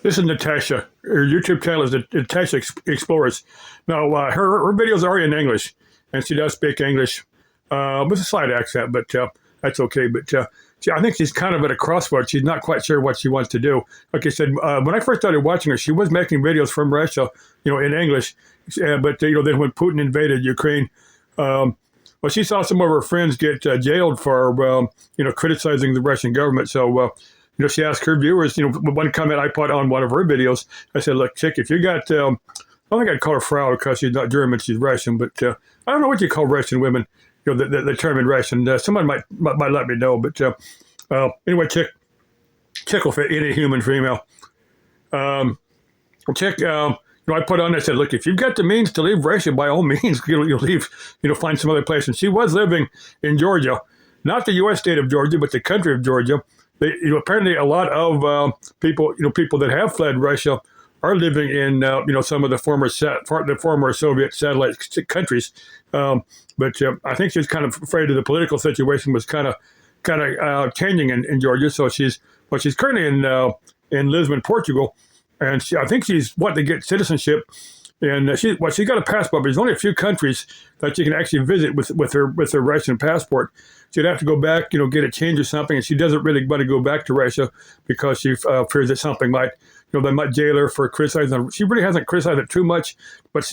This is Natasha. Her YouTube channel is Natasha Explorers. Now, her videos are in English, and she does speak English with a slight accent, but that's okay. But I think she's kind of at a crossroads. She's not quite sure what she wants to do. Like I said, when I first started watching her, she was making videos from Russia, in English. But then when Putin invaded Ukraine, well, she saw some of her friends get jailed for, criticizing the Russian government. So, she asked her viewers, one comment I put on one of her videos, I said, look, chick, if you got, I don't think I'd call her Frau because she's not German, she's Russian, but I don't know what you call Russian women, the term in Russian. Someone might let me know, but anyway, chick will fit any human female. Chick, I put on, I said, look, if you've got the means to leave Russia, by all means, you'll leave, find some other place. And she was living in Georgia, not the U.S. state of Georgia, but the country of Georgia. Apparently a lot of people that have fled Russia are living in, some of the former Soviet satellite countries. But I think she's kind of afraid of the political situation was kind of changing in Georgia. So she's currently in Lisbon, Portugal. And I think she's wanting to get citizenship, and she got a passport, but there's only a fears countries that she can actually visit with her Russian passport. She'd have to go back, get a change or something, and she doesn't really want to go back to Russia because she fears that something might, they might jail her for criticizing. She really hasn't criticized it too much, but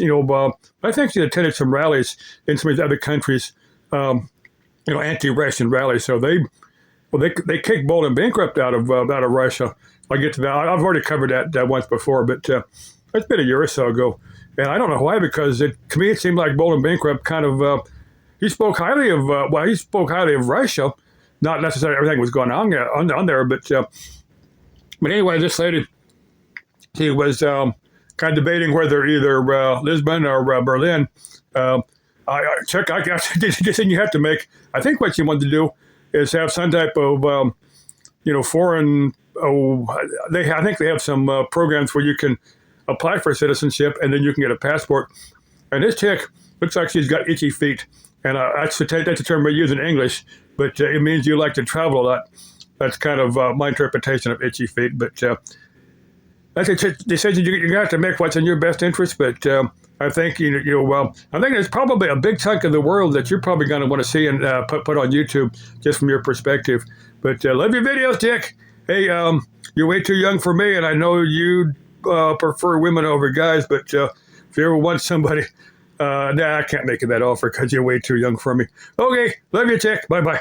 I think she attended some rallies in some of these other countries, anti-Russian rallies. So they kicked Bolton bankrupt out of Russia. I'll get to that. I've already covered that once before, but it's been a year or so ago. And I don't know why, because to me it seemed like Bolton bankrupt kind of, he spoke highly of Russia. Not necessarily everything was going on there, but anyway, this lady, she was kind of debating whether either Lisbon or Berlin. I guess the decision you have to make. I think what she wanted to do is have some type of, foreign. I think they have some programs where you can apply for citizenship and then you can get a passport. And this chick looks like she's got itchy feet. And that's the term we use in English, but it means you like to travel a lot. That's kind of my interpretation of itchy feet. But that's a decision you're going to have to make what's in your best interest. But I think, I think there's probably a big chunk of the world that you're probably going to want to see and put on YouTube just from your perspective. But love your videos, chick. Hey, you're way too young for me, and I know you prefer women over guys, but if you ever want somebody, I can't make you that offer because you're way too young for me. Okay, love you, chick. Bye-bye.